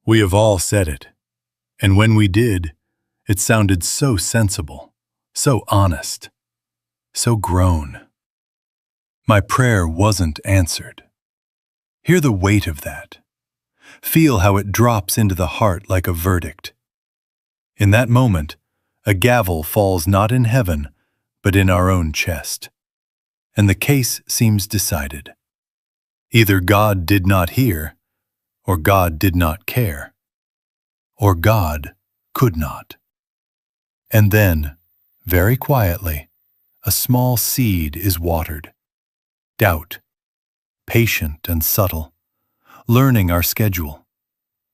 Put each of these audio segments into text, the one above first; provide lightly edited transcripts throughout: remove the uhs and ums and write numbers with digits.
We have all said it, and when we did, it sounded so sensible, so honest, so grown. My prayer wasn't answered. Hear the weight of that. Feel how it drops into the heart like a verdict. In that moment, a gavel falls not in heaven, but in our own chest, and the case seems decided. Either God did not hear, or God did not care, or God could not. And then, very quietly, a small seed is watered. Doubt, patient and subtle, learning our schedule,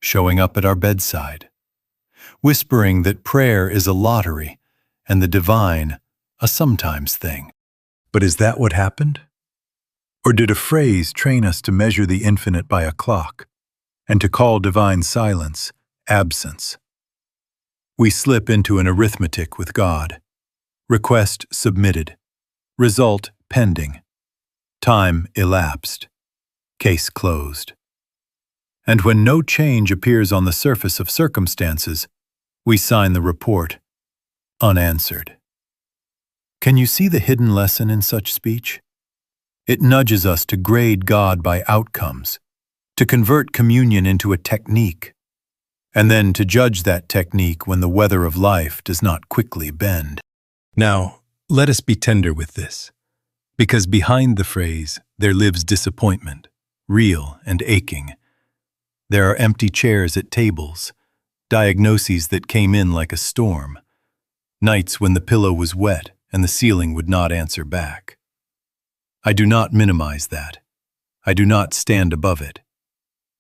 showing up at our bedside, whispering that prayer is a lottery and the divine a sometimes thing. But is that what happened? Or did a phrase train us to measure the infinite by a clock, and to call divine silence absence? We slip into an arithmetic with God. Request submitted. Result pending. Time elapsed. Case closed. And when no change appears on the surface of circumstances, we sign the report, unanswered. Can you see the hidden lesson in such speech? It nudges us to grade God by outcomes, to convert communion into a technique, and then to judge that technique when the weather of life does not quickly bend. Now, let us be tender with this, because behind the phrase there lives disappointment, real and aching. There are empty chairs at tables, diagnoses that came in like a storm, nights when the pillow was wet and the ceiling would not answer back. I do not minimize that. I do not stand above it.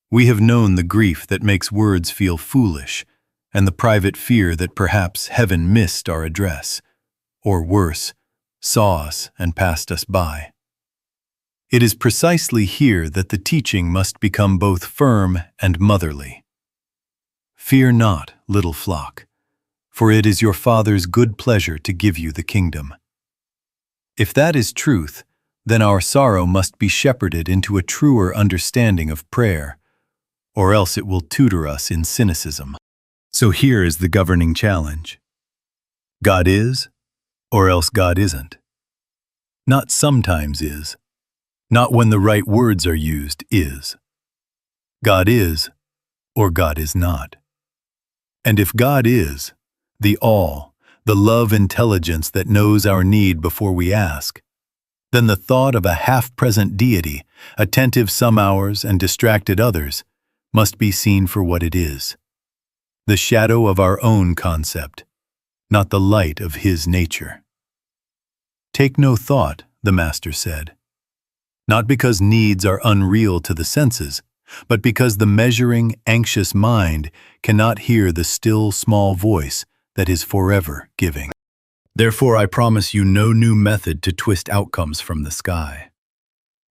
We have known the grief that makes words feel foolish, and the private fear that perhaps heaven missed our address, or worse, saw us and passed us by. It is precisely here that the teaching must become both firm and motherly. Fear not, little flock, for it is your Father's good pleasure to give you the kingdom. If that is truth, then our sorrow must be shepherded into a truer understanding of prayer, or else it will tutor us in cynicism. So here is the governing challenge. God is, or else God isn't. Not sometimes is. Not when the right words are used is. God is, or God is not. And if God is, the all, the love intelligence that knows our need before we ask, then the thought of a half-present deity, attentive some hours and distracted others, must be seen for what it is. The shadow of our own concept, not the light of his nature. Take no thought, the Master said. Not because needs are unreal to the senses, but because the measuring, anxious mind cannot hear the still, small voice that is forever giving. Therefore, I promise you no new method to twist outcomes from the sky.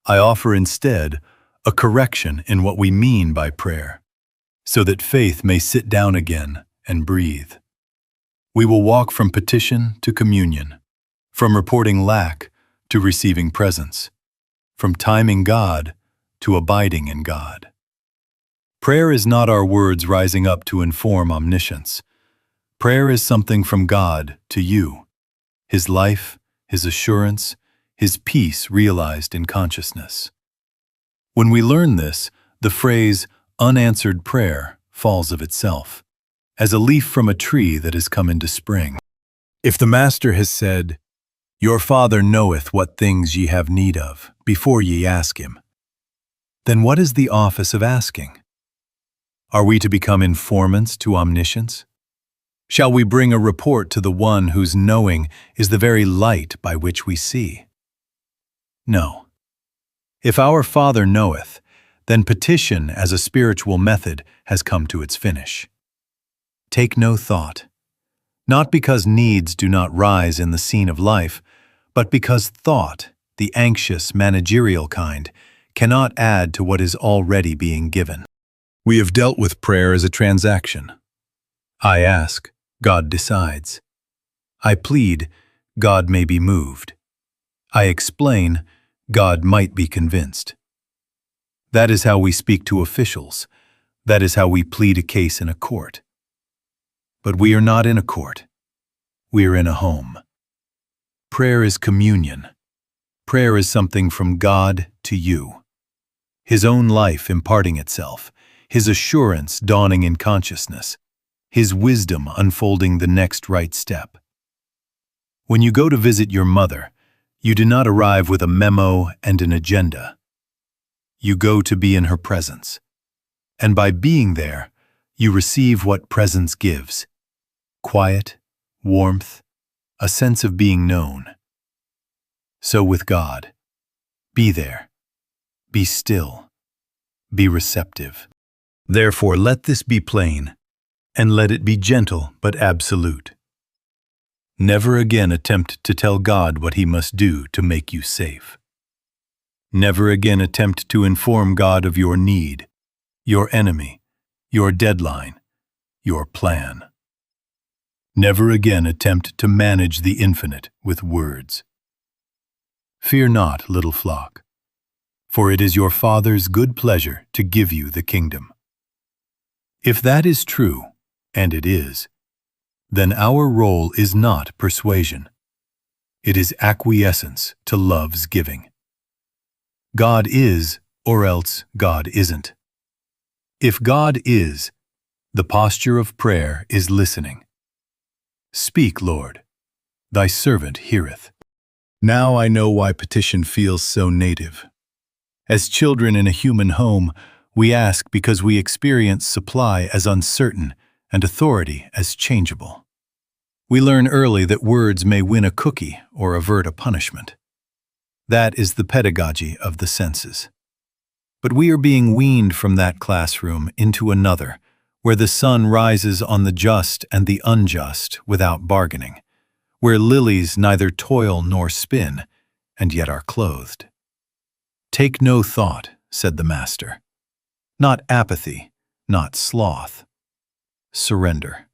I offer instead a correction in what we mean by prayer, so that faith may sit down again and breathe. We will walk from petition to communion, from reporting lack to receiving presence, from timing God to abiding in God. Prayer is not our words rising up to inform omniscience. Prayer is something from God to you. His life, His assurance, His peace realized in consciousness. When we learn this, the phrase unanswered prayer falls of itself, as a leaf from a tree that has come into spring. If the Master has said, "Your Father knoweth what things ye have need of, before ye ask Him," then what is the office of asking? Are we to become informants to omniscience? Shall we bring a report to the one whose knowing is the very light by which we see? No. If our Father knoweth, then petition as a spiritual method has come to its finish. Take no thought, not because needs do not rise in the scene of life, but because thought, the anxious, managerial kind, cannot add to what is already being given. We have dealt with prayer as a transaction. I ask, God decides. I plead, God may be moved. I explain, God might be convinced. That is how we speak to officials. That is how we plead a case in a court. But we are not in a court. We are in a home. Prayer is communion. Prayer is something from God to you. His own life imparting itself, His assurance dawning in consciousness, His wisdom unfolding the next right step. When you go to visit your mother, you do not arrive with a memo and an agenda. You go to be in her presence. And by being there, you receive what presence gives: quiet, warmth, a sense of being known. So with God, be there, be still, be receptive. Therefore, let this be plain, and let it be gentle but absolute. Never again attempt to tell God what He must do to make you safe. Never again attempt to inform God of your need, your enemy, your deadline, your plan. Never again attempt to manage the infinite with words. Fear not, little flock, for it is your Father's good pleasure to give you the kingdom. If that is true, and it is, then our role is not persuasion. It is acquiescence to love's giving. God is, or else God isn't. If God is, the posture of prayer is listening. Speak, Lord, thy servant heareth. Now I know why petition feels so native. As children in a human home, we ask because we experience supply as uncertain and authority as changeable. We learn early that words may win a cookie or avert a punishment. That is the pedagogy of the senses. But we are being weaned from that classroom into another, where the sun rises on the just and the unjust without bargaining, where lilies neither toil nor spin, and yet are clothed. Take no thought, said the Master. Not apathy, not sloth. Surrender.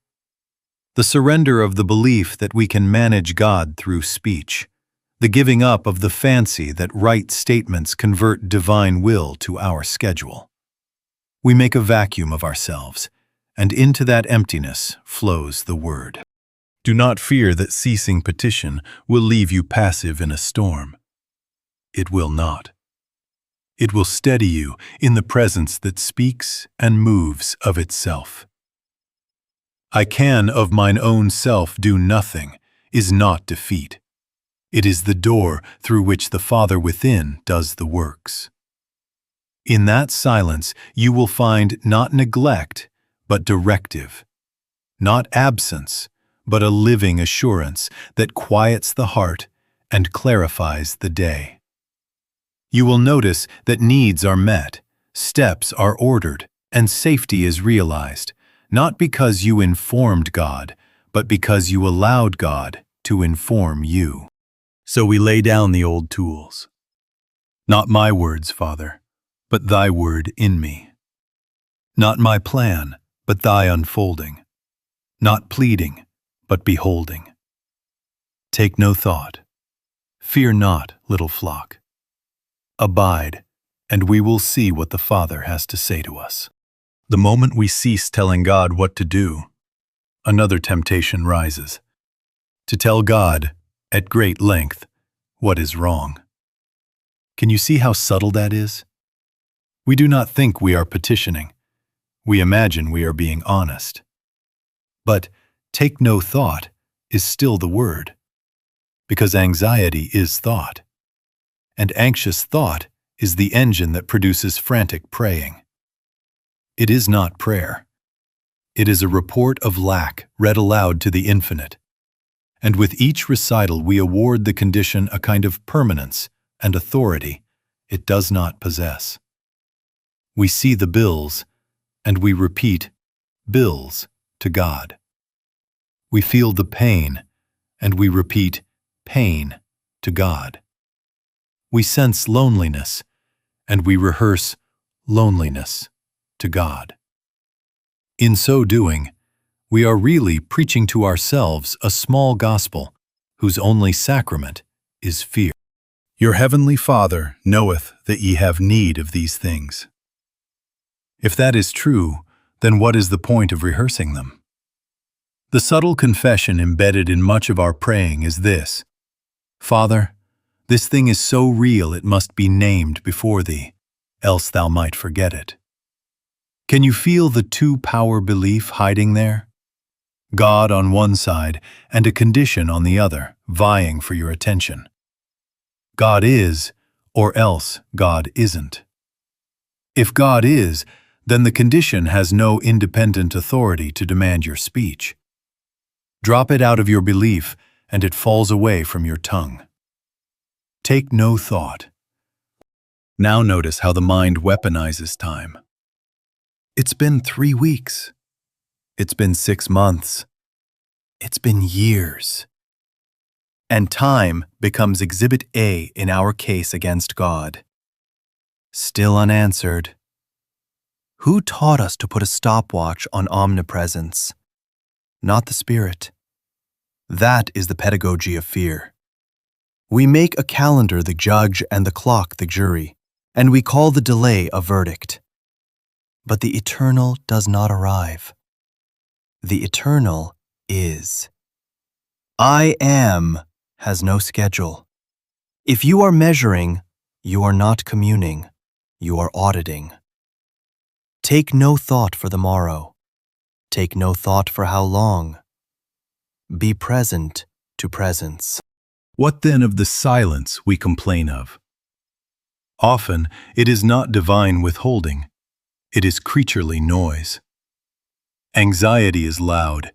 The surrender of the belief that we can manage God through speech, the giving up of the fancy that right statements convert divine will to our schedule. We make a vacuum of ourselves, and into that emptiness flows the Word. Do not fear that ceasing petition will leave you passive in a storm. It will not. It will steady you in the presence that speaks and moves of itself. I can of mine own self do nothing is not defeat. It is the door through which the Father within does the works. In that silence you will find not neglect, but directive, not absence, but a living assurance that quiets the heart and clarifies the day. You will notice that needs are met, steps are ordered, and safety is realized, not because you informed God, but because you allowed God to inform you. So we lay down the old tools. Not my words, Father, but thy word in me. Not my plan, but thy unfolding. Not pleading, but beholding. Take no thought. Fear not, little flock. Abide, and we will see what the Father has to say to us. The moment we cease telling God what to do, another temptation rises. To tell God, at great length, what is wrong. Can you see how subtle that is? We do not think we are petitioning. We imagine we are being honest. But take no thought is still the word, because anxiety is thought, and anxious thought is the engine that produces frantic praying. It is not prayer. It is a report of lack read aloud to the infinite, and with each recital we award the condition a kind of permanence and authority it does not possess. We see the bills, and we repeat, bills, to God. We feel the pain, and we repeat, pain, to God. We sense loneliness, and we rehearse, loneliness, to God. In so doing, we are really preaching to ourselves a small gospel whose only sacrament is fear. Your heavenly Father knoweth that ye have need of these things. If that is true, then what is the point of rehearsing them? The subtle confession embedded in much of our praying is this: Father, this thing is so real it must be named before Thee, else Thou might forget it. Can you feel the two-power belief hiding there? God on one side and a condition on the other, vying for your attention. God is, or else God isn't. If God is, then the condition has no independent authority to demand your speech. Drop it out of your belief, and it falls away from your tongue. Take no thought. Now notice how the mind weaponizes time. It's been 3 weeks. It's been 6 months. It's been years. And time becomes Exhibit A in our case against God. Still unanswered. Who taught us to put a stopwatch on omnipresence? Not the Spirit. That is the pedagogy of fear. We make a calendar the judge and the clock the jury, and we call the delay a verdict. But the eternal does not arrive. The eternal is. I am has no schedule. If you are measuring, you are not communing, you are auditing. Take no thought for the morrow. Take no thought for how long. Be present to presence. What then of the silence we complain of? Often it is not divine withholding. It is creaturely noise. Anxiety is loud.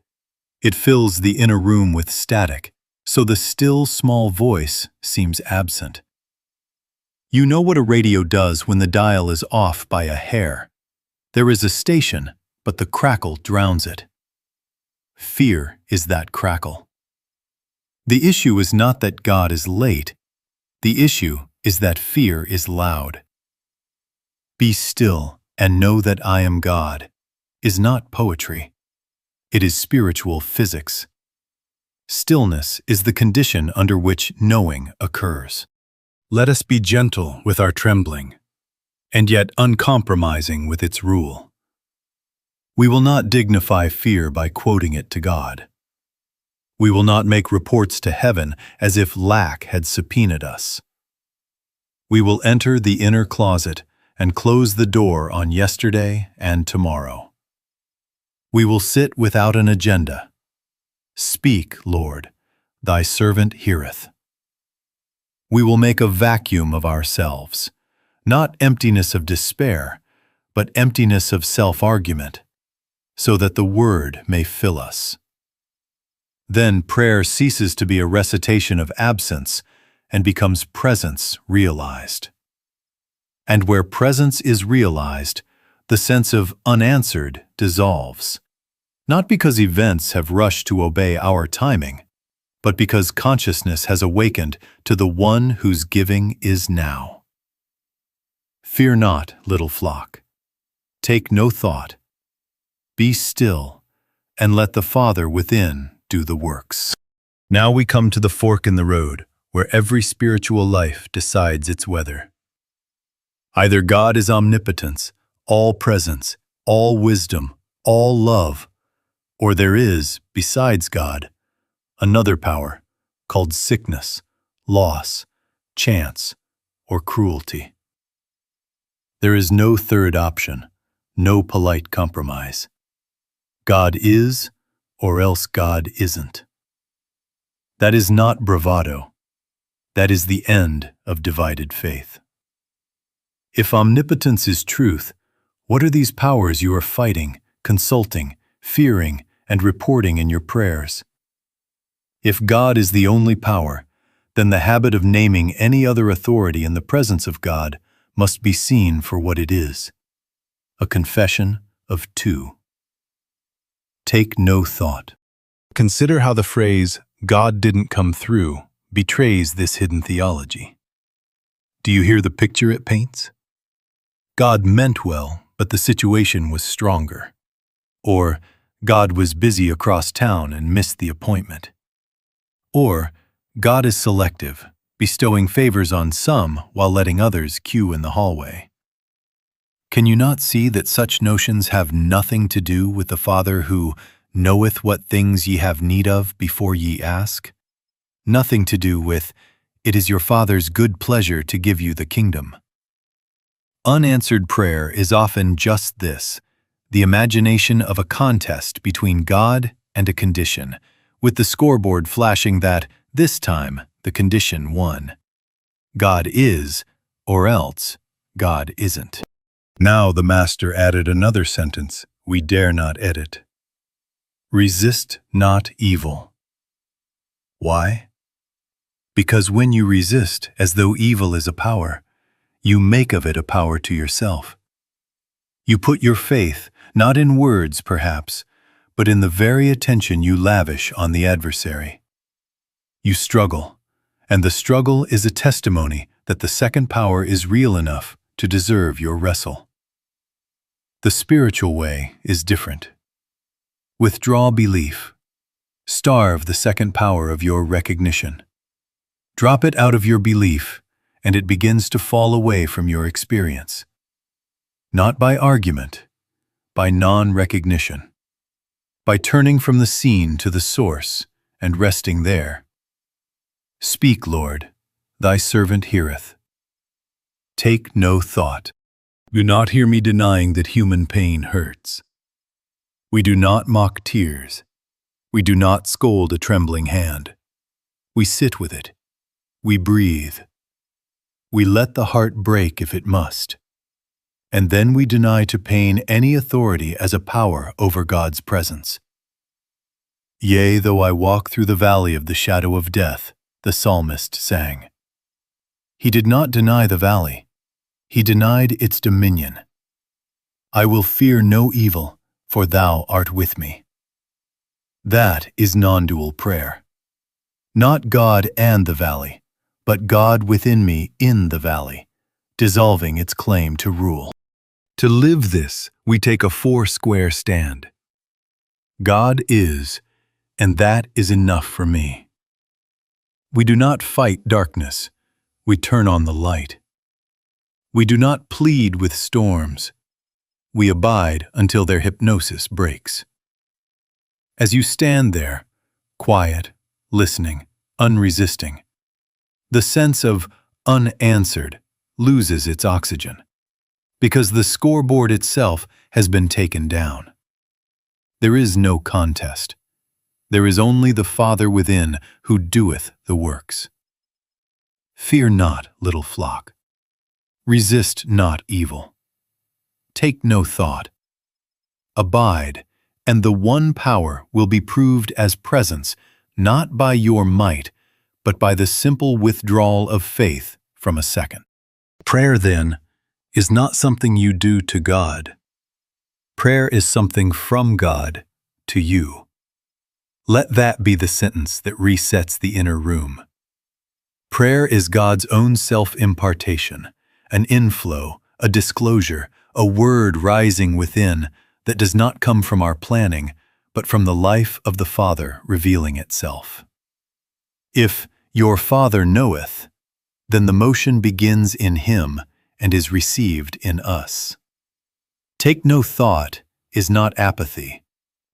It fills the inner room with static, so the still small voice seems absent. You know what a radio does when the dial is off by a hair. There is a station, but the crackle drowns it. Fear is that crackle. The issue is not that God is late. The issue is that fear is loud. Be still and know that I am God is not poetry. It is spiritual physics. Stillness is the condition under which knowing occurs. Let us be gentle with our trembling, and yet uncompromising with its rule. We will not dignify fear by quoting it to God. We will not make reports to heaven as if lack had subpoenaed us. We will enter the inner closet and close the door on yesterday and tomorrow. We will sit without an agenda. Speak, Lord, thy servant heareth. We will make a vacuum of ourselves, not emptiness of despair, but emptiness of self-argument, so that the word may fill us. Then prayer ceases to be a recitation of absence and becomes presence realized. And where presence is realized, the sense of unanswered dissolves, not because events have rushed to obey our timing, but because consciousness has awakened to the one whose giving is now. Fear not, little flock. Take no thought. Be still, and let the Father within do the works. Now we come to the fork in the road, where every spiritual life decides its weather. Either God is omnipotence, all presence, all wisdom, all love, or there is, besides God, another power called sickness, loss, chance, or cruelty. There is no third option, no polite compromise. God is, or else God isn't. That is not bravado. That is the end of divided faith. If omnipotence is truth, what are these powers you are fighting, consulting, fearing, and reporting in your prayers? If God is the only power, then the habit of naming any other authority in the presence of God must be seen for what it is, a confession of two. Take no thought. Consider how the phrase, God didn't come through, betrays this hidden theology. Do you hear the picture it paints? God meant well, but the situation was stronger. Or, God was busy across town and missed the appointment. Or, God is selective, bestowing favors on some while letting others queue in the hallway. Can you not see that such notions have nothing to do with the Father who knoweth what things ye have need of before ye ask? Nothing to do with, it is your Father's good pleasure to give you the kingdom. Unanswered prayer is often just this, the imagination of a contest between God and a condition, with the scoreboard flashing that, this time, the condition won. God is, or else, God isn't. Now the Master added another sentence we dare not edit. Resist not evil. Why? Because when you resist as though evil is a power, you make of it a power to yourself. You put your faith, not in words perhaps, but in the very attention you lavish on the adversary. You struggle, and the struggle is a testimony that the second power is real enough to deserve your wrestle. The spiritual way is different. Withdraw belief. Starve the second power of your recognition. Drop it out of your belief, and it begins to fall away from your experience. Not by argument, by non-recognition. By turning from the scene to the source and resting there. Speak, Lord, thy servant heareth. Take no thought. Do not hear me denying that human pain hurts. We do not mock tears. We do not scold a trembling hand. We sit with it. We breathe. We let the heart break if it must. And then we deny to pain any authority as a power over God's presence. Yea, though I walk through the valley of the shadow of death, the psalmist sang. He did not deny the valley. He denied its dominion. I will fear no evil, for thou art with me. That is non-dual prayer. Not God and the valley, but God within me in the valley, dissolving its claim to rule. To live this, we take a four-square stand. God is, and that is enough for me. We do not fight darkness, we turn on the light. We do not plead with storms, we abide until their hypnosis breaks. As you stand there, quiet, listening, unresisting, the sense of unanswered loses its oxygen, because the scoreboard itself has been taken down. There is no contest. There is only the Father within who doeth the works. Fear not, little flock. Resist not evil. Take no thought. Abide, and the one power will be proved as presence, not by your might, but by the simple withdrawal of faith from a second. Prayer, then, is not something you do to God. Prayer is something from God to you. Let that be the sentence that resets the inner room. Prayer is God's own self-impartation, an inflow, a disclosure, a word rising within that does not come from our planning, but from the life of the Father revealing itself. If your Father knoweth, then the motion begins in Him and is received in us. Take no thought is not apathy.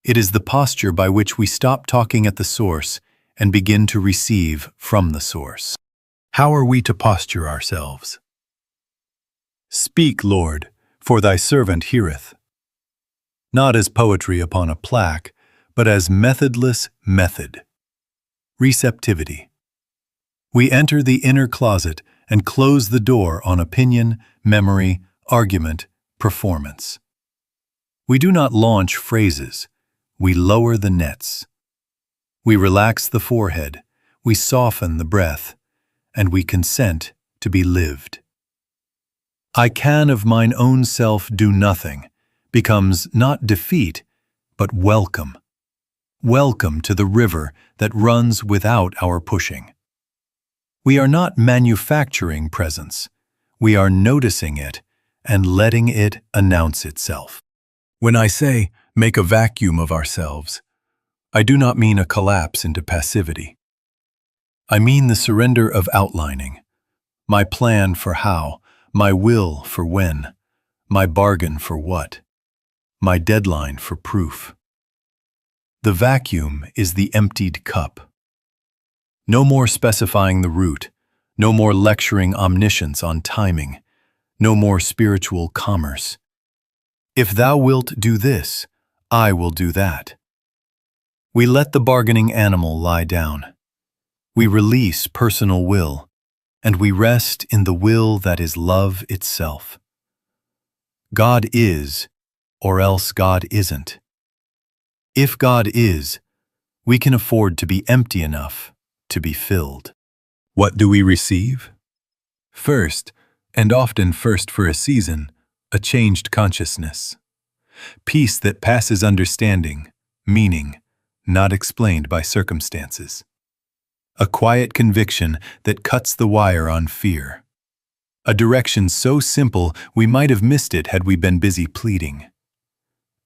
It is the posture by which we stop talking at the source and begin to receive from the source. How are we to posture ourselves? Speak, Lord, for thy servant heareth. Not as poetry upon a plaque, but as methodless method. Receptivity. We enter the inner closet and close the door on opinion, memory, argument, performance. We do not launch phrases. We lower the nets. We relax the forehead. We soften the breath. And we consent to be lived. I can of mine own self do nothing becomes not defeat, but welcome. Welcome to the river that runs without our pushing. We are not manufacturing presence. We are noticing it and letting it announce itself. When I say, make a vacuum of ourselves, I do not mean a collapse into passivity. I mean the surrender of outlining, my plan for how, my will for when, My bargain for what? My deadline for proof. The vacuum is the emptied cup. No more specifying the route, no more lecturing omniscience on timing, no more spiritual commerce. If thou wilt do this, I will do that. We let the bargaining animal lie down. We release personal will, and we rest in the will that is love itself. God is, or else God isn't. If God is, we can afford to be empty enough to be filled. What do we receive? First, and often first for a season, a changed consciousness. Peace that passes understanding, meaning, not explained by circumstances. A quiet conviction that cuts the wire on fear. A direction so simple we might have missed it had we been busy pleading.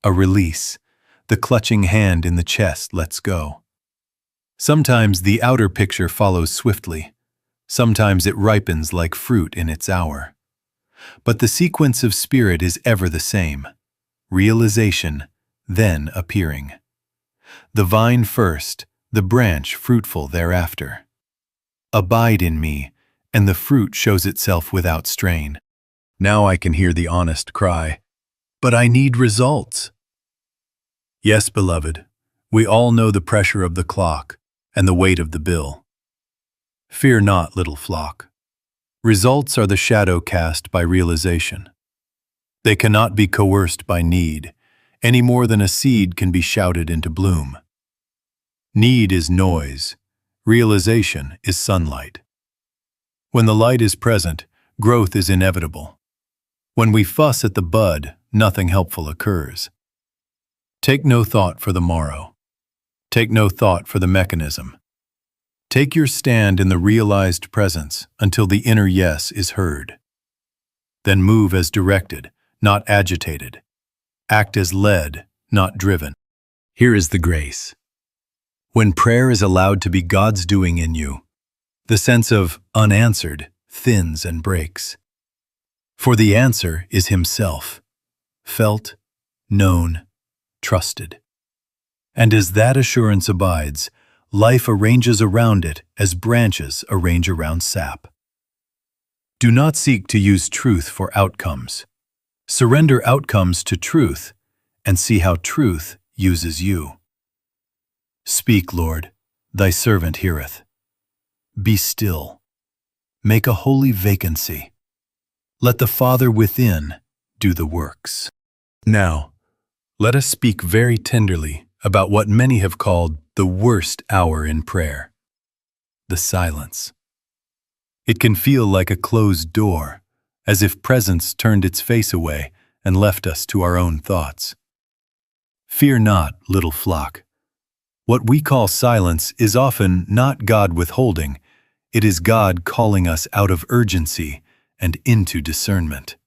A release, the clutching hand in the chest lets go. Sometimes the outer picture follows swiftly. Sometimes it ripens like fruit in its hour. But the sequence of spirit is ever the same. Realization, then appearing. The vine first, the branch fruitful thereafter. Abide in me, and the fruit shows itself without strain. Now I can hear the honest cry, but I need results. Yes, beloved, we all know the pressure of the clock and the weight of the bill. Fear not, little flock. Results are the shadow cast by realization. They cannot be coerced by need, any more than a seed can be shouted into bloom. Need is noise, realization is sunlight. When the light is present, growth is inevitable. When we fuss at the bud, nothing helpful occurs. Take no thought for the morrow. Take no thought for the mechanism. Take your stand in the realized presence until the inner yes is heard. Then move as directed, not agitated. Act as led, not driven. Here is the grace. When prayer is allowed to be God's doing in you, the sense of unanswered thins and breaks. For the answer is Himself, felt, known, trusted. And as that assurance abides, life arranges around it as branches arrange around sap. Do not seek to use truth for outcomes. Surrender outcomes to truth and see how truth uses you. Speak, Lord, thy servant heareth. Be still. Make a holy vacancy. Let the Father within do the works. Now, let us speak very tenderly about what many have called the worst hour in prayer, the silence. It can feel like a closed door, as if presence turned its face away and left us to our own thoughts. Fear not, little flock. What we call silence is often not God withholding, it is God calling us out of urgency and into discernment.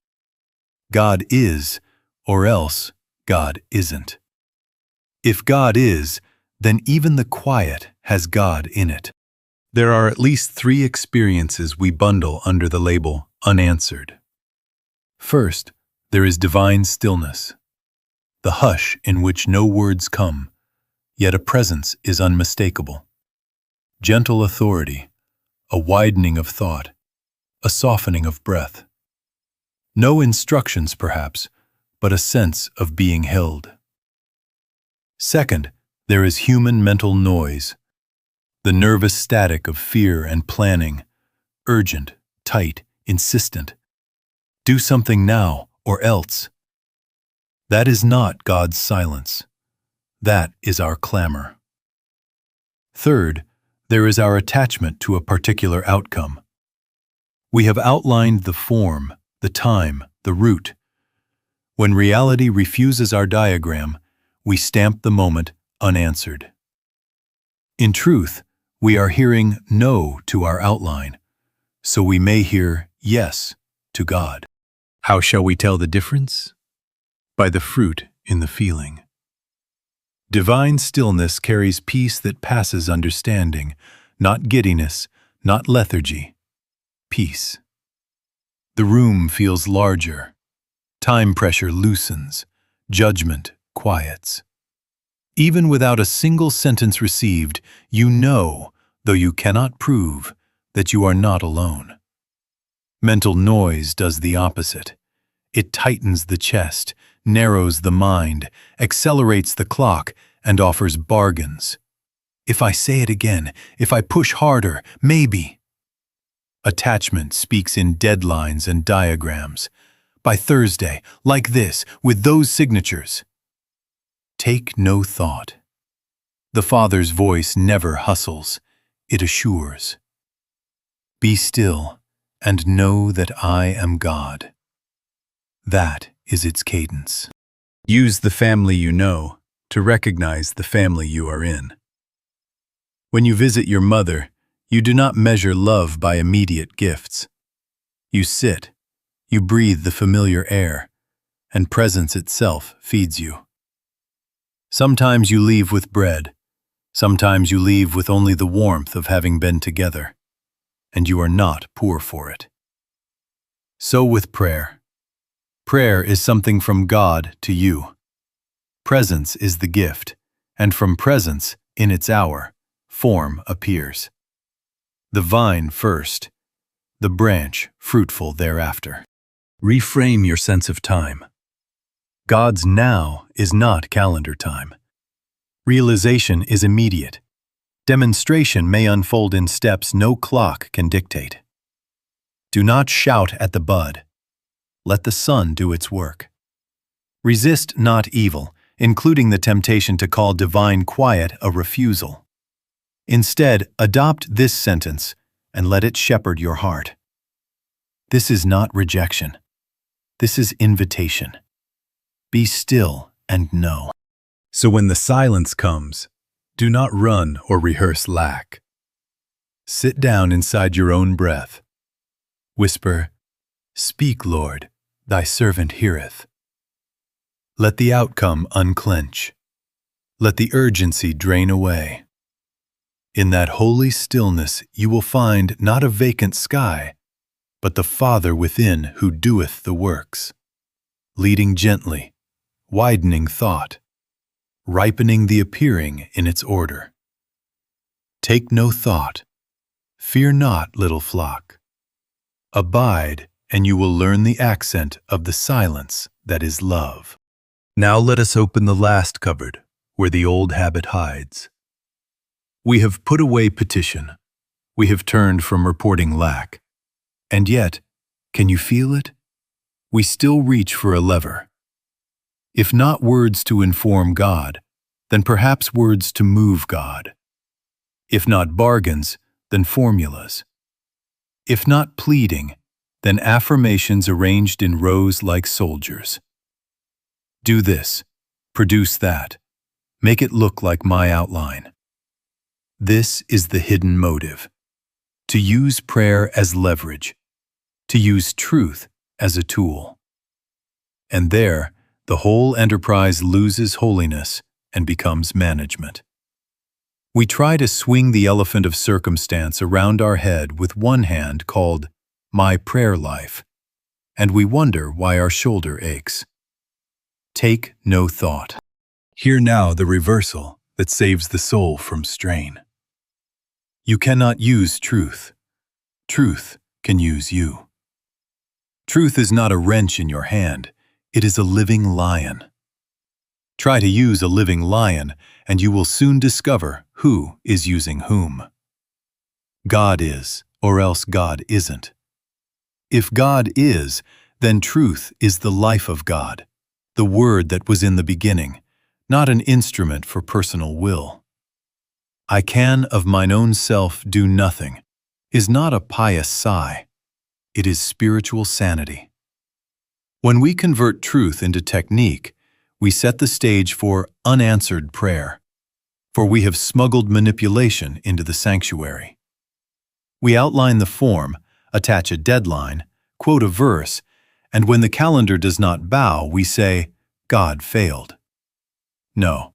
God is, or else God isn't. If God is, then even the quiet has God in it. There are at least 3 experiences we bundle under the label unanswered. First, there is divine stillness, the hush in which no words come, yet a presence is unmistakable. Gentle authority, a widening of thought, a softening of breath. No instructions, perhaps, but a sense of being held. Second, there is human mental noise, the nervous static of fear and planning, urgent, tight, insistent. Do something now or else. That is not God's silence. That is our clamor. Third, there is our attachment to a particular outcome. We have outlined the form, the time, the route. When reality refuses our diagram, we stamp the moment unanswered. In truth, we are hearing no to our outline, so we may hear yes to God. How shall we tell the difference? By the fruit in the feeling. Divine stillness carries peace that passes understanding, not giddiness, not lethargy. Peace. The room feels larger. Time pressure loosens, judgment quiets. Even without a single sentence received, you know, though you cannot prove, that you are not alone. Mental noise does the opposite. It tightens the chest, narrows the mind, accelerates the clock, and offers bargains. If I say it again, if I push harder, maybe. Attachment speaks in deadlines and diagrams. By Thursday, like this, with those signatures. Take no thought. The Father's voice never hustles, it assures. Be still and know that I am God. That is its cadence. Use the family you know to recognize the family you are in. When you visit your mother, you do not measure love by immediate gifts. You sit, you breathe the familiar air, and presence itself feeds you. Sometimes you leave with bread, sometimes you leave with only the warmth of having been together, and you are not poor for it. So with prayer. Prayer is something from God to you. Presence is the gift, and from presence, in its hour, form appears. The vine first, the branch fruitful thereafter. Reframe your sense of time. God's now is not calendar time. Realization is immediate. Demonstration may unfold in steps no clock can dictate. Do not shout at the bud. Let the sun do its work. Resist not evil, including the temptation to call divine quiet a refusal. Instead, adopt this sentence and let it shepherd your heart. This is not rejection. This is invitation. Be still and know. So when the silence comes, do not run or rehearse lack. Sit down inside your own breath. Whisper, "Speak, Lord, thy servant heareth." Let the outcome unclench. Let the urgency drain away. In that holy stillness you will find not a vacant sky, but the Father within who doeth the works, leading gently, widening thought, ripening the appearing in its order. Take no thought. Fear not, little flock. Abide, and you will learn the accent of the silence that is love. Now let us open the last cupboard, where the old habit hides. We have put away petition. We have turned from reporting lack. And yet, can you feel it? We still reach for a lever. If not words to inform God, then perhaps words to move God. If not bargains, then formulas. If not pleading, then affirmations arranged in rows like soldiers. Do this, produce that, make it look like my outline. This is the hidden motive: to use prayer as leverage, to use truth as a tool. And there, the whole enterprise loses holiness and becomes management. We try to swing the elephant of circumstance around our head with one hand called my prayer life, and we wonder why our shoulder aches. Take no thought. Hear now the reversal that saves the soul from strain. You cannot use truth. Truth can use you. Truth is not a wrench in your hand, it is a living lion. Try to use a living lion, and you will soon discover who is using whom. God is, or else God isn't. If God is, then truth is the life of God, the word that was in the beginning, not an instrument for personal will. I can of mine own self do nothing is not a pious sigh. It is spiritual sanity. When we convert truth into technique, we set the stage for unanswered prayer, for we have smuggled manipulation into the sanctuary. We outline the form, attach a deadline, quote a verse, and when the calendar does not bow, we say, God failed. No,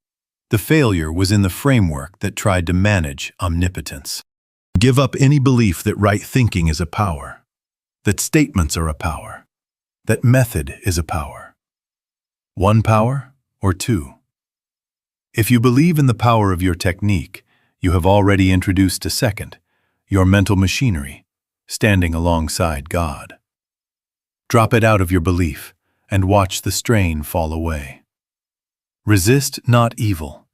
the failure was in the framework that tried to manage omnipotence. Give up any belief that right thinking is a power, that statements are a power, that method is a power. One power or two? If you believe in the power of your technique, you have already introduced a second, your mental machinery, standing alongside God. Drop it out of your belief and watch the strain fall away. Resist not evil,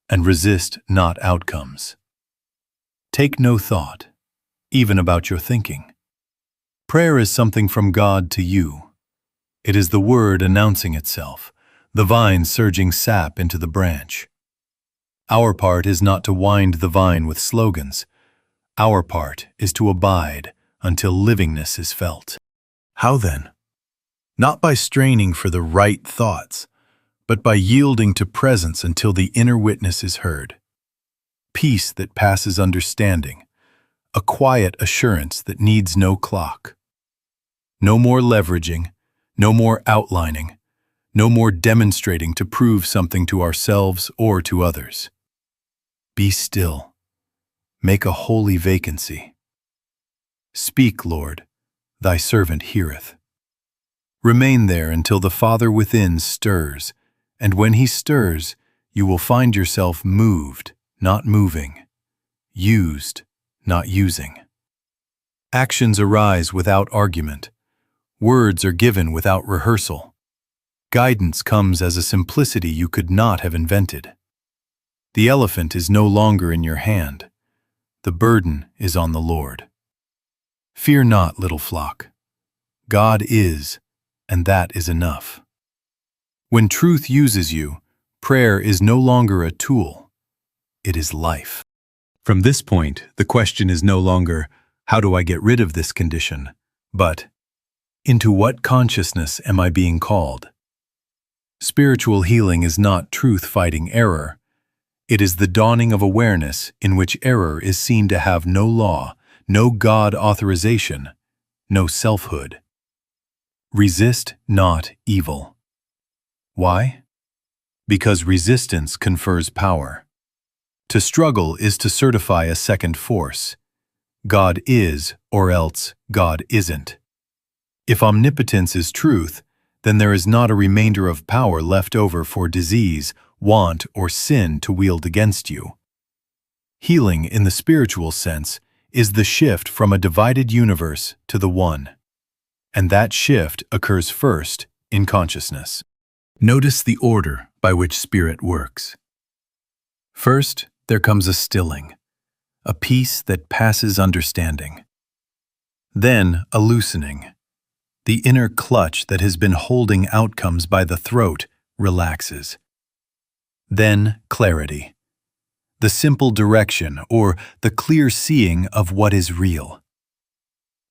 and resist not outcomes. Take no thought, even about your thinking. Prayer is something from God to you. It is the word announcing itself, the vine surging sap into the branch. Our part is not to wind the vine with slogans. Our part is to abide until livingness is felt. How then? Not by straining for the right thoughts, but by yielding to presence until the inner witness is heard. Peace that passes understanding, a quiet assurance that needs no clock. No more leveraging, no more outlining, no more demonstrating to prove something to ourselves or to others. Be still. Make a holy vacancy. Speak, Lord, thy servant heareth. Remain there until the Father within stirs, and when he stirs, you will find yourself moved, not moving, used, not using. Actions arise without argument. Words are given without rehearsal. Guidance comes as a simplicity you could not have invented. The elephant is no longer in your hand. The burden is on the Lord. Fear not, little flock. God is, and that is enough. When truth uses you, prayer is no longer a tool. It is life. From this point, the question is no longer, how do I get rid of this condition? But, into what consciousness am I being called? Spiritual healing is not truth fighting error. It is the dawning of awareness in which error is seen to have no law, no God authorization, no selfhood. Resist not evil. Why? Because resistance confers power. To struggle is to certify a second force. God is, or else God isn't. If omnipotence is truth, then there is not a remainder of power left over for disease, want, or sin to wield against you. Healing, in the spiritual sense, is the shift from a divided universe to the one. And that shift occurs first in consciousness. Notice the order by which spirit works. First, there comes a stilling, a peace that passes understanding. Then, a loosening. The inner clutch that has been holding outcomes by the throat relaxes. Then, clarity. The simple direction or the clear seeing of what is real.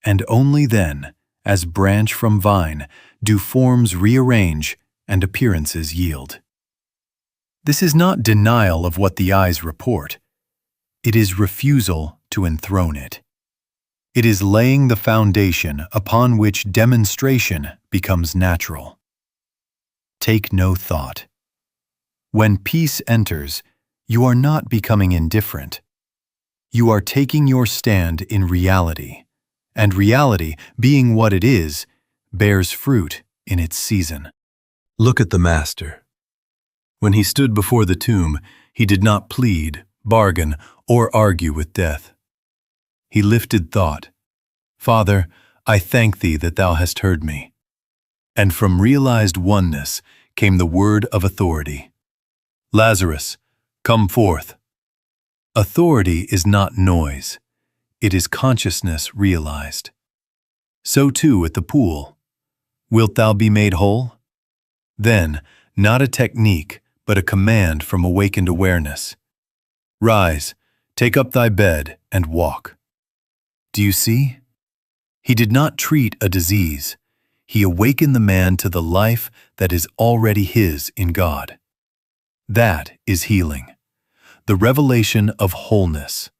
And only then, as branch from vine, do forms rearrange and appearances yield. This is not denial of what the eyes report. It is refusal to enthrone it. It is laying the foundation upon which demonstration becomes natural. Take no thought. When peace enters, you are not becoming indifferent. You are taking your stand in reality, and reality, being what it is, bears fruit in its season. Look at the Master. When he stood before the tomb, he did not plead, bargain, or argue with death. He lifted thought. Father, I thank thee that thou hast heard me. And from realized oneness came the word of authority. Lazarus, come forth. Authority is not noise. It is consciousness realized. So too at the pool. Wilt thou be made whole? Then, not a technique, but a command from awakened awareness. Rise, take up thy bed, and walk. Do you see? He did not treat a disease. He awakened the man to the life that is already his in God. That is healing, the revelation of wholeness,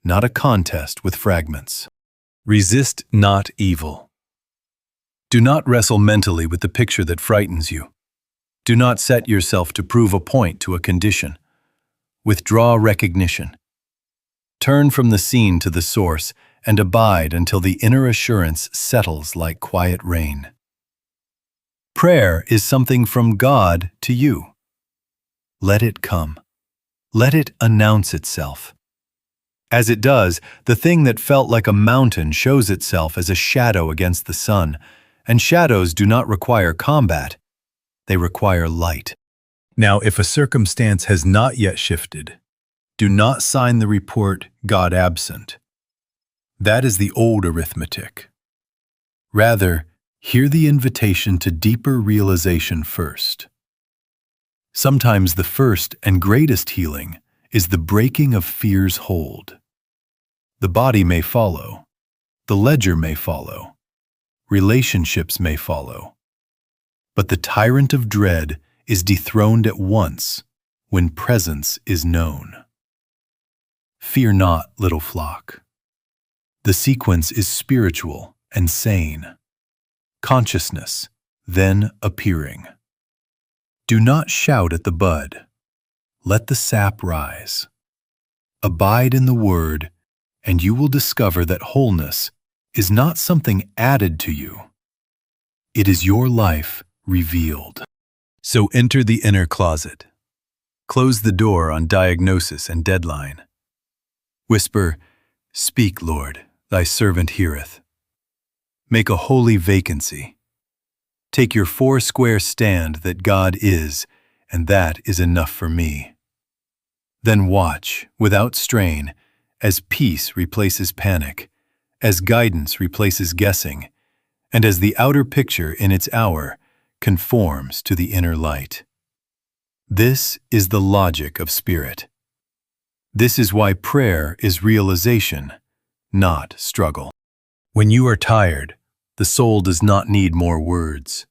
not a contest with fragments. Resist not evil. Do not wrestle mentally with the picture that frightens you. Do not set yourself to prove a point to a condition. Withdraw recognition. Turn from the scene to the source and abide until the inner assurance settles like quiet rain. Prayer is something from God to you. Let it come. Let it announce itself. As it does, the thing that felt like a mountain shows itself as a shadow against the sun, and shadows do not require combat. They require light. Now, if a circumstance has not yet shifted, do not sign the report God absent. That is the old arithmetic. Rather, hear the invitation to deeper realization first. Sometimes the first and greatest healing is the breaking of fear's hold. The body may follow, the ledger may follow, relationships may follow, but the tyrant of dread is dethroned at once when presence is known. Fear not, little flock. The sequence is spiritual and sane. Consciousness, then appearing. Do not shout at the bud. Let the sap rise. Abide in the word, and you will discover that wholeness is not something added to you. It is your life revealed. So enter the inner closet. Close the door on diagnosis and deadline. Whisper, "Speak, Lord, thy servant heareth." Make a holy vacancy. Take your four-square stand that God is, and that is enough for me. Then watch, without strain, as peace replaces panic, as guidance replaces guessing, and as the outer picture in its hour conforms to the inner light. This is the logic of spirit. This is why prayer is realization, not struggle. When you are tired, the soul does not need more words.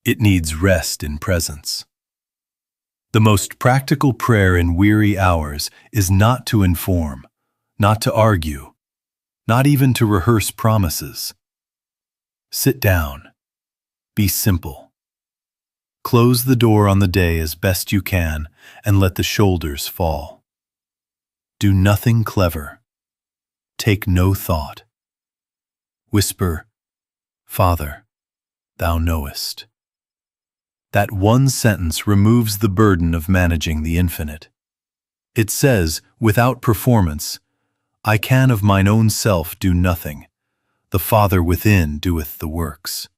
It needs rest in presence. The most practical prayer in weary hours is not to inform, not to argue, not even to rehearse promises. Sit down. Be simple. Close the door on the day as best you can and let the shoulders fall. Do nothing clever. Take no thought. Whisper, "Father, thou knowest." That one sentence removes the burden of managing the infinite. It says, without performance, "I can of mine own self do nothing. The Father within doeth the works."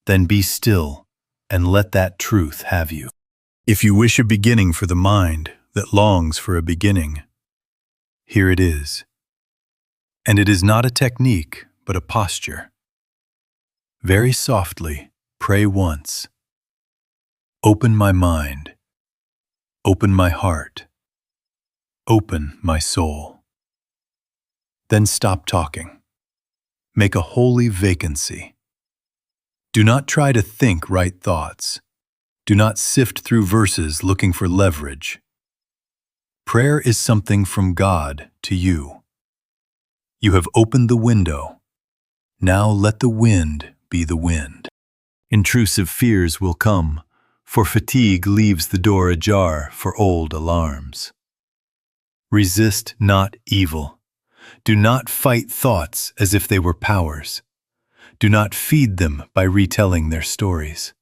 Then be still and let that truth have you. If you wish a beginning for the mind that longs for a beginning, here it is. And it is not a technique, but a posture. Very softly, pray once. Open my mind. Open my heart. Open my soul. Then stop talking. Make a holy vacancy. Do not try to think right thoughts. Do not sift through verses looking for leverage. Prayer is something from God to you. You have opened the window. Now let the wind be the wind. Intrusive fears will come, for fatigue leaves the door ajar for old alarms. Resist not evil. Do not fight thoughts as if they were powers. Do not feed them by retelling their stories.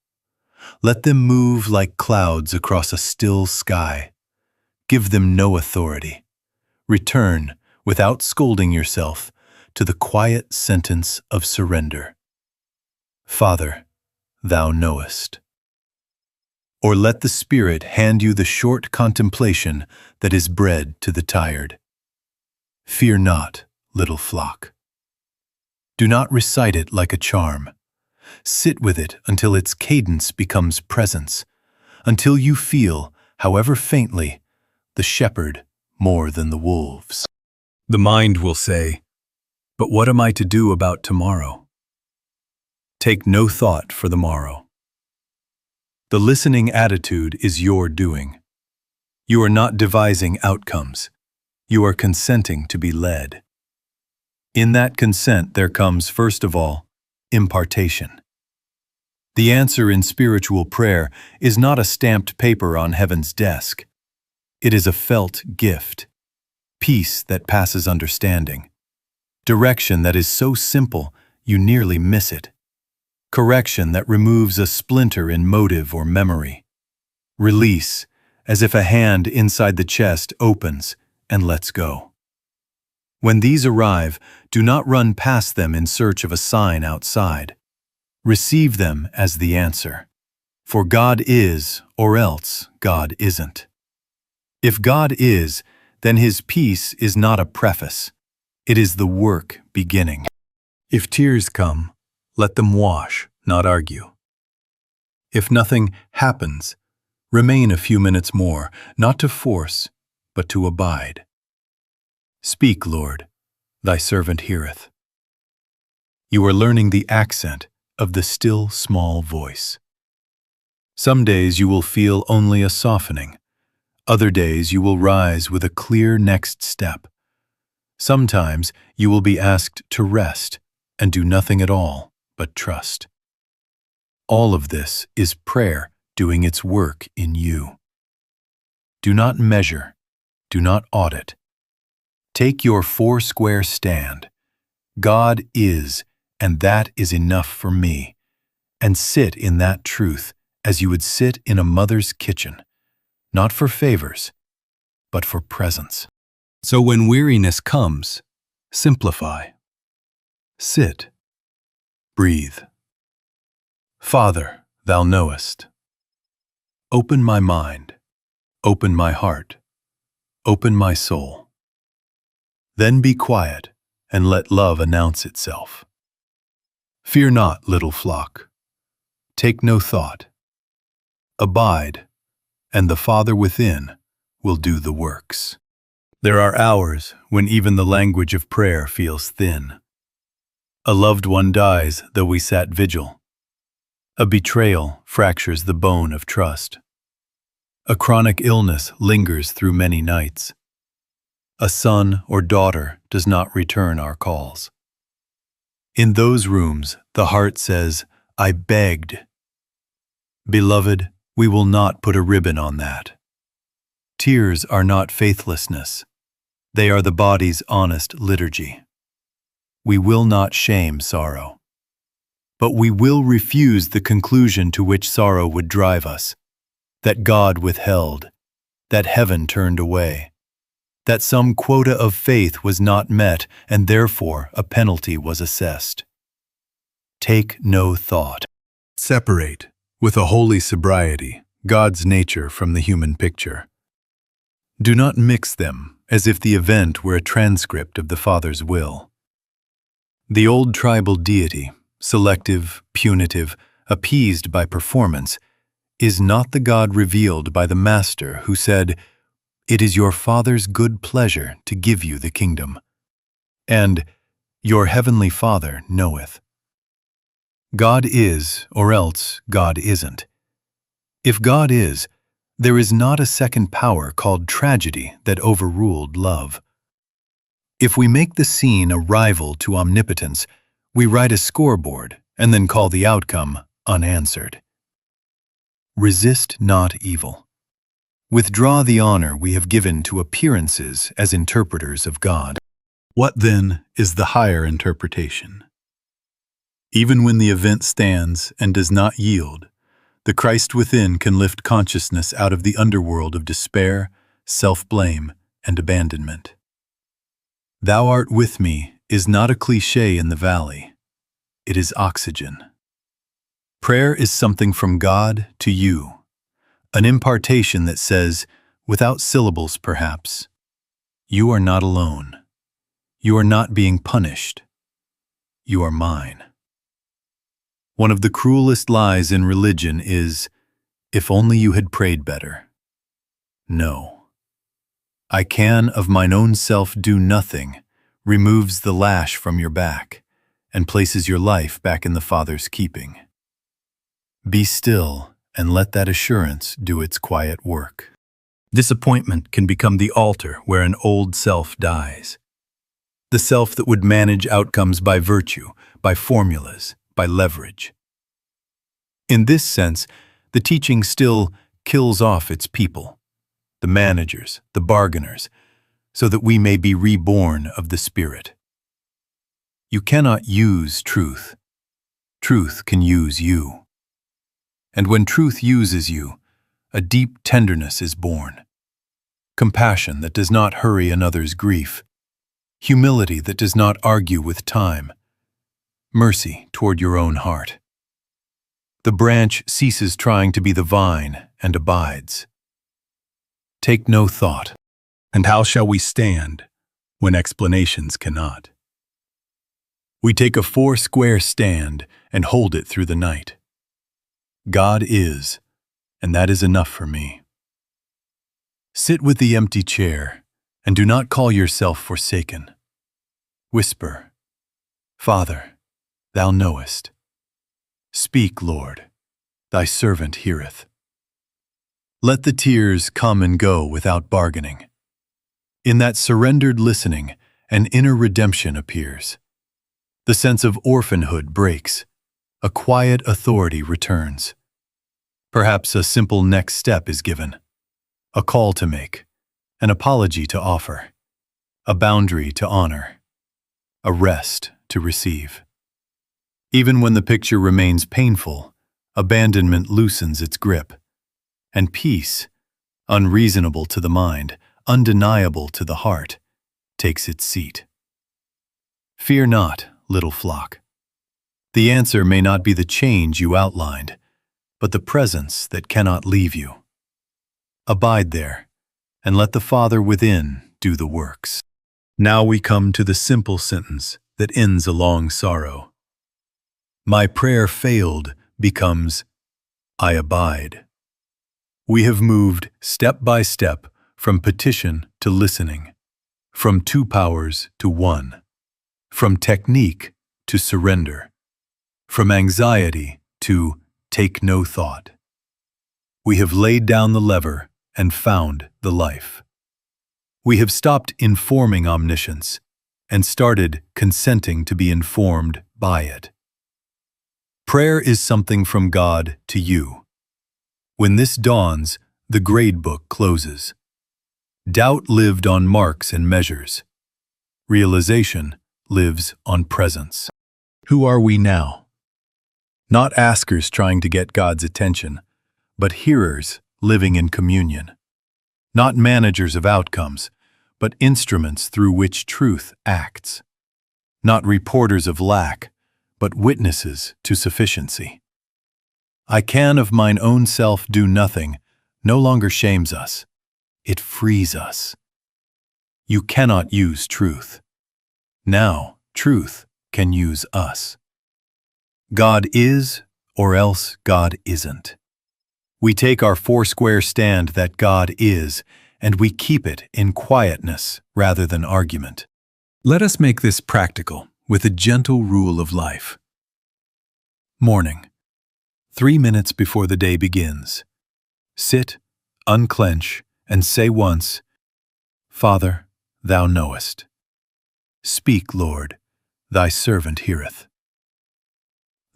Let them move like clouds across a still sky. Give them no authority. Return, without scolding yourself, to the quiet sentence of surrender. Father, thou knowest. Or let the Spirit hand you the short contemplation that is bread to the tired. Fear not, little flock. Do not recite it like a charm. Sit with it until its cadence becomes presence, until you feel, however faintly, the shepherd more than the wolves. The mind will say, "But what am I to do about tomorrow?" Take no thought for the morrow. The listening attitude is your doing. You are not devising outcomes. You are consenting to be led. In that consent there comes, first of all, impartation. The answer in spiritual prayer is not a stamped paper on heaven's desk. It is a felt gift, peace that passes understanding, direction that is so simple you nearly miss it, correction that removes a splinter in motive or memory, release, as if a hand inside the chest opens and lets go. When these arrive, do not run past them in search of a sign outside. Receive them as the answer. For God is, or else God isn't. If God is, then His peace is not a preface. It is the work beginning. If tears come, let them wash, not argue. If nothing happens, remain a few minutes more, not to force, but to abide. Speak, Lord, thy servant heareth. You are learning the accent of the still small voice. Some days you will feel only a softening. Other days you will rise with a clear next step. Sometimes you will be asked to rest and do nothing at all but trust. All of this is prayer doing its work in you. Do not measure, do not audit. Take your four-square stand. God is, and that is enough for me. And sit in that truth as you would sit in a mother's kitchen, not for favors, but for presence. So when weariness comes, simplify. Sit. Breathe. Father, thou knowest. Open my mind. Open my heart. Open my soul. Then be quiet and let love announce itself. Fear not, little flock. Take no thought. Abide, and the Father within will do the works. There are hours when even the language of prayer feels thin. A loved one dies though we sat vigil. A betrayal fractures the bone of trust. A chronic illness lingers through many nights. A son or daughter does not return our calls. In those rooms, the heart says, I begged. Beloved, we will not put a ribbon on that. Tears are not faithlessness. They are the body's honest liturgy. We will not shame sorrow. But we will refuse the conclusion to which sorrow would drive us, that God withheld, that heaven turned away, that some quota of faith was not met and therefore a penalty was assessed. Take no thought. Separate, with a holy sobriety, God's nature from the human picture. Do not mix them as if the event were a transcript of the Father's will. The old tribal deity, selective, punitive, appeased by performance, is not the God revealed by the Master who said, It is your Father's good pleasure to give you the kingdom, and your heavenly Father knoweth. God is, or else God isn't. If God is, there is not a second power called tragedy that overruled love. If we make the scene a rival to omnipotence, we write a scoreboard and then call the outcome unanswered. Resist not evil. Withdraw the honor we have given to appearances as interpreters of God. What then is the higher interpretation? Even when the event stands and does not yield, the Christ within can lift consciousness out of the underworld of despair, self-blame, and abandonment. Thou art with me is not a cliché in the valley. It is oxygen. Prayer is something from God to you, an impartation that says, without syllables perhaps, you are not alone. You are not being punished. You are mine. One of the cruelest lies in religion is, if only you had prayed better. No. I can of mine own self do nothing removes the lash from your back and places your life back in the Father's keeping. Be still and let that assurance do its quiet work. Disappointment can become the altar where an old self dies. The self that would manage outcomes by virtue, by formulas, by leverage. In this sense, the teaching still kills off its people, the managers, the bargainers, so that we may be reborn of the Spirit. You cannot use truth. truth can use you. And when truth uses you, a deep tenderness is born. Compassion that does not hurry another's grief. Humility that does not argue with time. Mercy toward your own heart. The branch ceases trying to be the vine and abides. Take no thought. And how shall we stand when explanations cannot? We take a 4-square stand and hold it through the night. God is, and that is enough for me. Sit with the empty chair, and do not call yourself forsaken. Whisper, Father, thou knowest. Speak, Lord, thy servant heareth. Let the tears come and go without bargaining. In that surrendered listening, an inner redemption appears. The sense of orphanhood breaks. A quiet authority returns. Perhaps a simple next step is given. A call to make, an apology to offer, a boundary to honor, a rest to receive. Even when the picture remains painful, abandonment loosens its grip, and peace, unreasonable to the mind, undeniable to the heart, takes its seat. Fear not, little flock. The answer may not be the change you outlined, but the presence that cannot leave you. Abide there, and let the Father within do the works. Now we come to the simple sentence that ends a long sorrow. My prayer failed becomes, I abide. We have moved step by step from petition to listening, from 2 powers to 1, from technique to surrender, from anxiety to take no thought. We have laid down the lever and found the life. We have stopped informing omniscience and started consenting to be informed by it. Prayer is something from God to you. When this dawns, the grade book closes. Doubt lived on marks and measures. Realization lives on presence. Who are we now? Not askers trying to get God's attention, but hearers living in communion. Not managers of outcomes, but instruments through which truth acts. Not reporters of lack, but witnesses to sufficiency. I can of mine own self do nothing no longer shames us. It frees us. You cannot use truth. Now, truth can use us. God is, or else God isn't. We take our 4-square stand that God is, and we keep it in quietness rather than argument. Let us make this practical with a gentle rule of life. Morning. 3 minutes before the day begins. Sit, unclench, and say once, Father, thou knowest. Speak, Lord, thy servant heareth.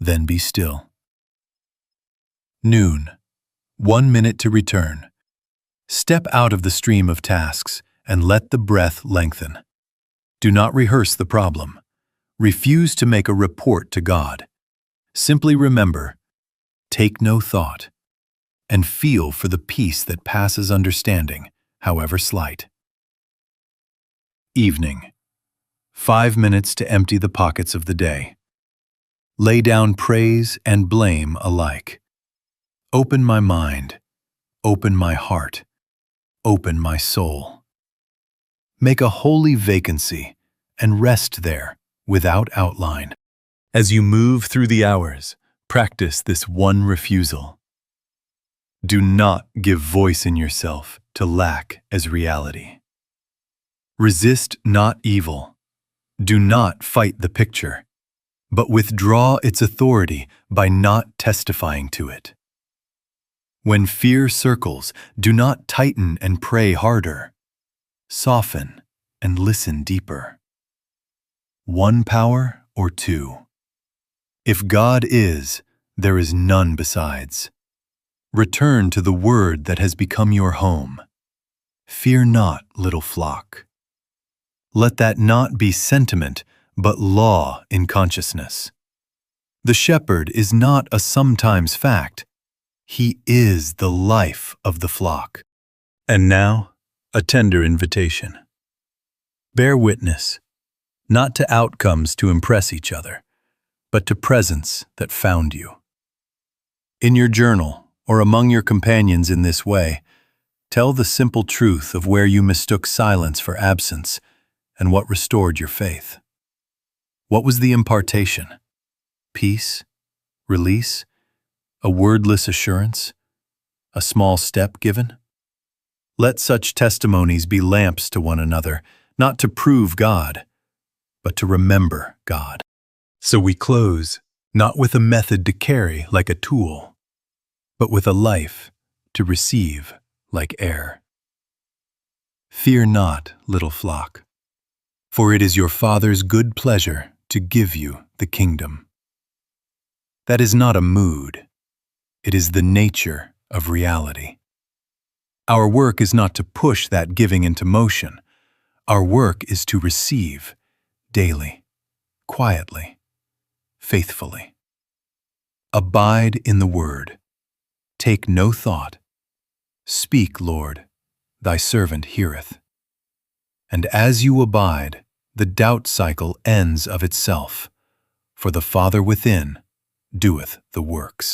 Then be still. Noon. 1 minute to return. Step out of the stream of tasks and let the breath lengthen. Do not rehearse the problem. Refuse to make a report to God. Simply remember, take no thought, and feel for the peace that passes understanding, however slight. Evening. 5 minutes to empty the pockets of the day. Lay down praise and blame alike. Open my mind, open my heart, open my soul. Make a holy vacancy and rest there without outline. As you move through the hours, practice this one refusal. Do not give voice in yourself to lack as reality. Resist not evil. Do not fight the picture, but withdraw its authority by not testifying to it. When fear circles, do not tighten and pray harder. Soften and listen deeper. 1 power or 2. If God is, there is none besides. Return to the word that has become your home. Fear not, little flock. Let that not be sentiment, but law in consciousness. The shepherd is not a sometimes fact. He is the life of the flock. And now, a tender invitation. Bear witness, not to outcomes to impress each other, but to presence that found you. In your journal, or among your companions in this way, tell the simple truth of where you mistook silence for absence and what restored your faith. What was the impartation? Peace? Release? A wordless assurance? A small step given? Let such testimonies be lamps to one another, not to prove God, but to remember God. So we close, not with a method to carry like a tool, but with a life to receive like air. Fear not, little flock, for it is your Father's good pleasure to give you the kingdom. That is not a mood. It is the nature of reality. Our work is not to push that giving into motion. Our work is to receive daily, quietly, faithfully. Abide in the word. Take no thought. Speak, Lord, thy servant heareth. And as you abide, the doubt cycle ends of itself, for the Father within doeth the works.